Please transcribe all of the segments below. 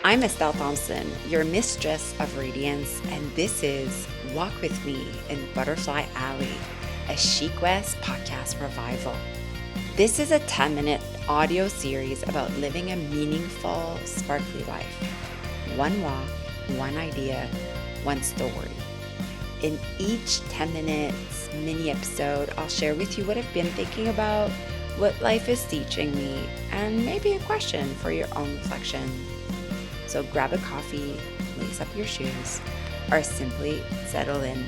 I'm Estelle Thomson, your mistress of radiance, and this is Walk with Me in Butterfly Alley, a Chic West podcast revival. This is a 10-minute audio series about living a meaningful, sparkly life. One walk, one idea, one story. In each 10 minutes mini episode, I'll share with you what I've been thinking about, what life is teaching me, and maybe a question for your own reflection. So grab a coffee, lace up your shoes, or simply settle in.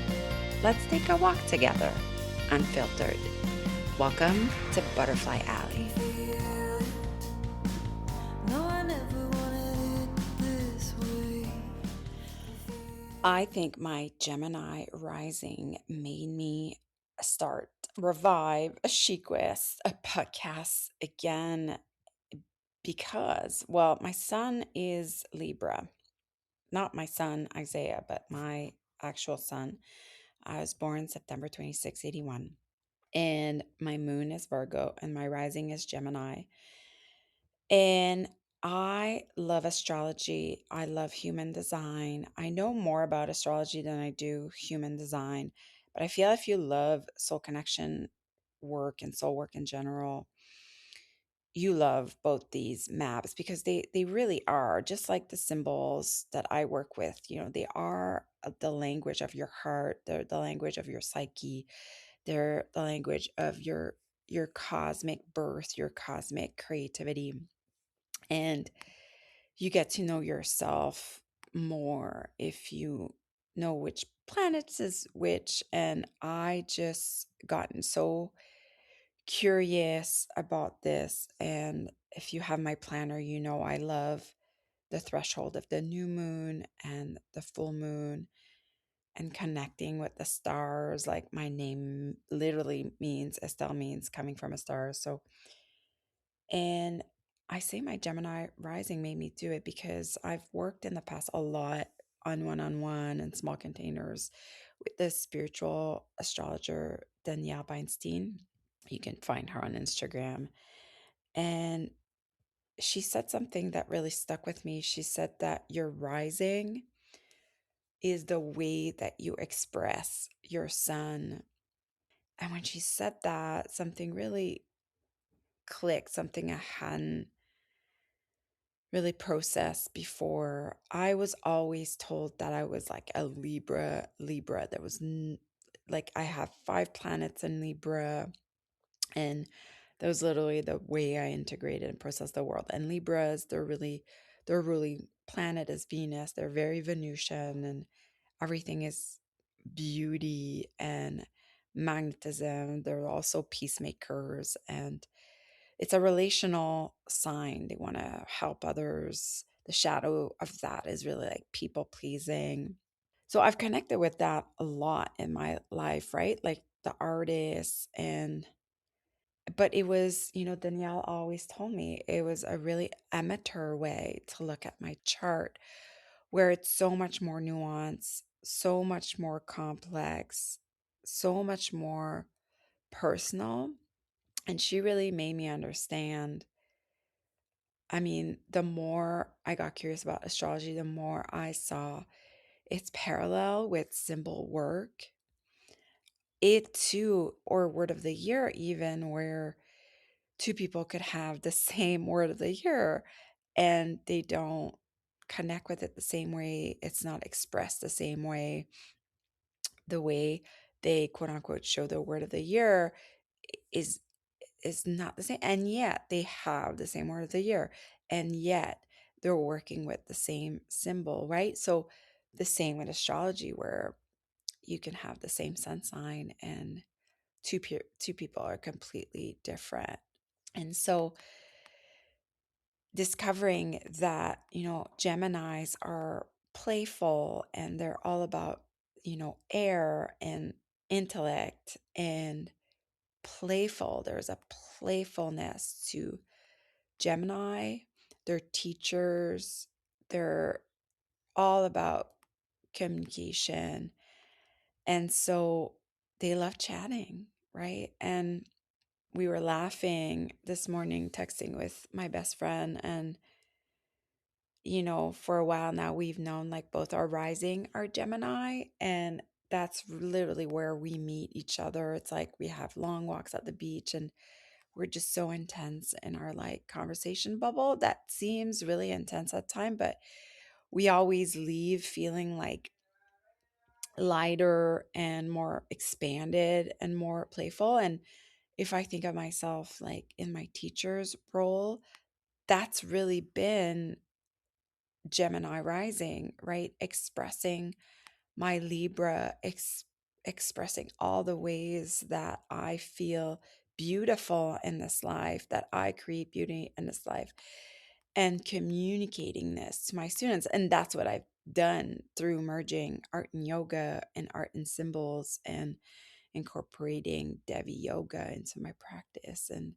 Let's take a walk together, unfiltered. Welcome to Butterfly Alley. I think my Gemini rising made me revive a Chic West, a podcast again because, well, my son is Libra. Not my son Isaiah, but my actual son. I was born September 26, 1981. And my moon is Virgo and my rising is Gemini. And I love astrology. I love human design. I know more about astrology than I do human design. But I feel if you love soul connection work and soul work in general, you love both these maps because they really are just like the symbols that I work with. They are the language of your heart. They're the language of your psyche. They're the language of your cosmic birth, your cosmic creativity. And you get to know yourself more if you know which planets is which. And I just gotten so curious about this. And if you have my planner, you know I love the threshold of the new moon and the full moon and connecting with the stars. Like my name literally means Estelle means coming from a star. So, and I say my Gemini rising made me do it because I've worked in the past a lot on one and small containers with the spiritual astrologer Danielle Beinstein. You can find her on Instagram. And she said something that really stuck with me. She said that your rising is the way that you express your sun. And when she said that, something really clicked, something I hadn't really processed before. I was always told that I was like a Libra. Like I have 5 planets in Libra. And that was literally the way I integrated and processed the world. And Libras, their ruling planet is Venus. They're very Venusian and everything is beauty and magnetism. They're also peacemakers and it's a relational sign. They want to help others. The shadow of that is really like people pleasing. So I've connected with that a lot in my life, right? Like the artists and but it was, Danielle always told me it was a really amateur way to look at my chart where it's so much more nuanced, so much more complex, so much more personal. And she really made me understand. I mean, the more I got curious about astrology, the more I saw its parallel with symbol work. It too, or word of the year, even where two people could have the same word of the year and they don't connect with it the same way. It's not expressed the same way. The way they quote unquote show the word of the year is is not the same. And yet they have the same word of the year. And yet they're working with the same symbol, right? So the same with astrology where you can have the same sun sign and two people are completely different. And so discovering that, Geminis are playful and they're all about, air and intellect and playful. There's a playfulness to Gemini. They're teachers. They're all about communication. And so they love chatting, right? And we were laughing this morning, texting with my best friend, and for a while now, we've known like both our rising are Gemini, and that's literally where we meet each other. It's like we have long walks at the beach, and we're just so intense in our like conversation bubble that seems really intense at time, but we always leave feeling like lighter and more expanded and more playful. And if I think of myself like in my teacher's role, that's really been Gemini rising, right? Expressing my Libra, expressing all the ways that I feel beautiful in this life, that I create beauty in this life, and communicating this to my students. And that's what I've done through merging art and yoga and art and symbols and incorporating Devi yoga into my practice and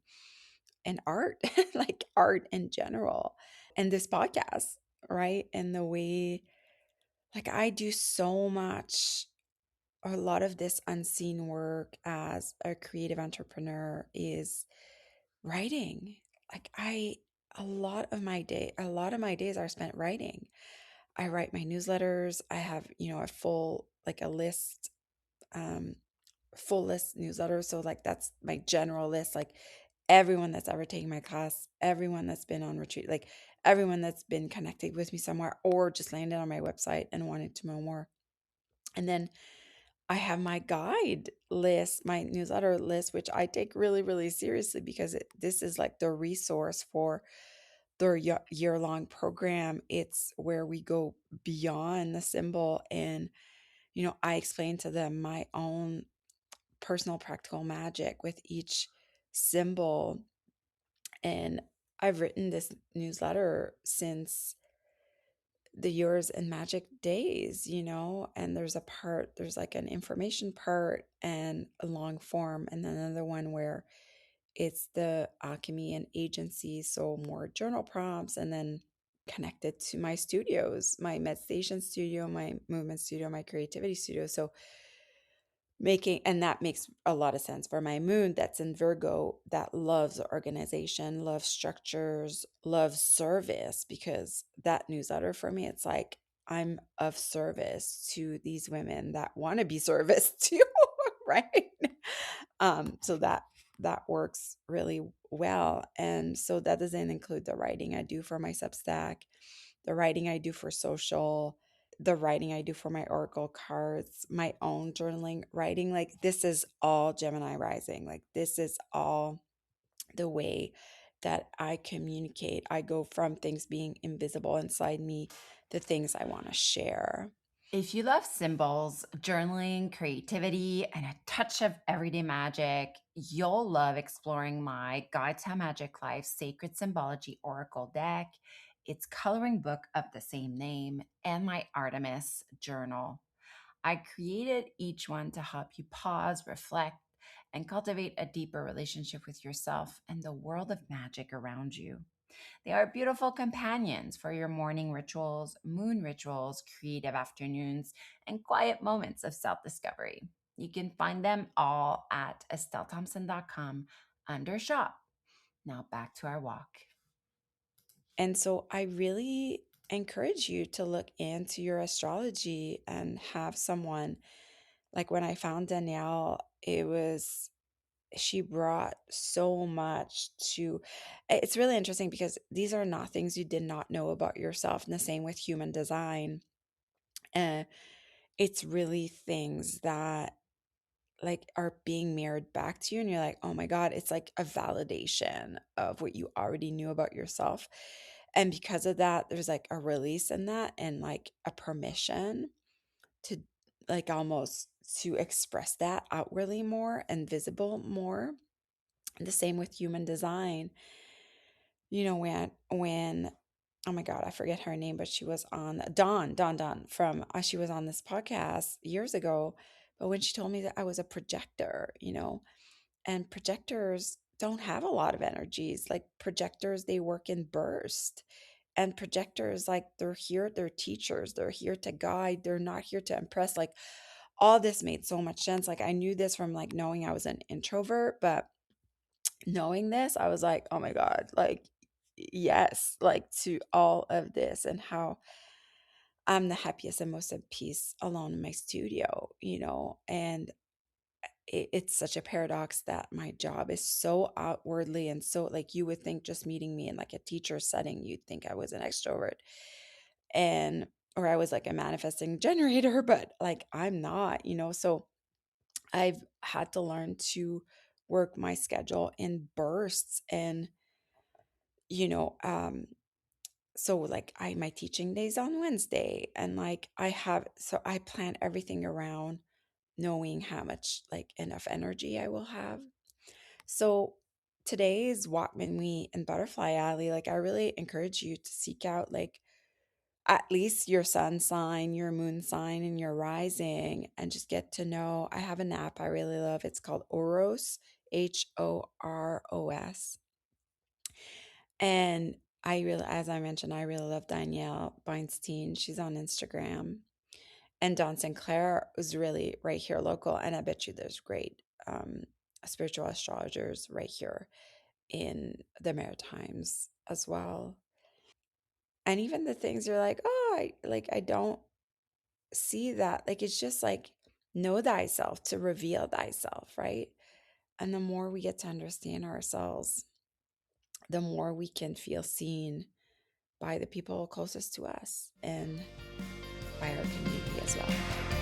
art, like art in general, and this podcast, right? And the way like I do so much, a lot of this unseen work as a creative entrepreneur is writing. Like a lot of my days are spent writing. I write my newsletters. I have, a full like a list, um full list newsletter. So like that's my general list, like everyone that's ever taken my class, everyone that's been on retreat, like everyone that's been connected with me somewhere or just landed on my website and wanted to know more. And then I have my guide list, my newsletter list, which I take really, really seriously because this is like the resource for the year long program. It's where we go beyond the symbol. And, I explain to them my own personal practical magic with each symbol. And I've written this newsletter since the yours and magic days, and there's like an information part and a long form, and then another one where it's the alchemy and agency, so more journal prompts, and then connected to my studios, my meditation studio, my movement studio, my creativity studio. So and that makes a lot of sense for my moon that's in Virgo, that loves organization, loves structures, loves service, because that newsletter for me, it's like I'm of service to these women that want to be serviced to, right? So that works really well. And so that doesn't include the writing I do for my Substack, the writing I do for social, the writing I do for my oracle cards, my own journaling writing. Like this is all Gemini rising. Like this is all the way that I communicate. I go from things being invisible inside me to things I want to share. If you love symbols, journaling, creativity, and a touch of everyday magic, you'll love exploring my Guide to a Magic Life Sacred Symbology Oracle deck, its coloring book of the same name, and my Artemis journal. I created each one to help you pause, reflect, and cultivate a deeper relationship with yourself and the world of magic around you. They are beautiful companions for your morning rituals, moon rituals, creative afternoons, and quiet moments of self discovery. You can find them all at estellethomson.com under shop. Now back to our walk. And so I really encourage you to look into your astrology and have someone, like when I found Danielle, she brought so much to it's really interesting because these are not things you did not know about yourself. And the same with human design. uh, it's really things that like are being mirrored back to you, and you're like, oh my god, it's like a validation of what you already knew about yourself. And because of that, there's like a release in that, and like a permission to like almost to express that outwardly more and visible more. The same with human design. When oh my god, I forget her name, but she was on Dawn from she was on this podcast years ago. But when she told me that I was a projector, and projectors don't have a lot of energies. Like projectors, they work in burst. And projectors, like they're teachers, they're here to guide, they're not here to impress. Like all this made so much sense. Like I knew this from like knowing I was an introvert, but knowing this, I was like, oh my God, like yes, like to all of this and how I'm the happiest and most at peace alone in my studio, and it's such a paradox that my job is so outwardly and so like you would think just meeting me in like a teacher setting, you'd think I was an extrovert and or I was like a manifesting generator, but like I'm not, so I've had to learn to work my schedule in bursts and you know um so like I my teaching days on Wednesday and like I plan everything around knowing how much like enough energy I will have. So today's walk with me in Butterfly Alley, like I really encourage you to seek out like at least your sun sign, your moon sign, and your rising, and just get to know. I have an app I really love. It's called Oros, Horos. And as I mentioned, I really love Danielle Beinstein. She's on Instagram. And Don Sinclair is really right here local. And I bet you there's great spiritual astrologers right here in the Maritimes as well. And even the things you're like, oh, I don't see that. Like it's just like know thyself to reveal thyself, right? And the more we get to understand ourselves, the more we can feel seen by the people closest to us and by our community as well.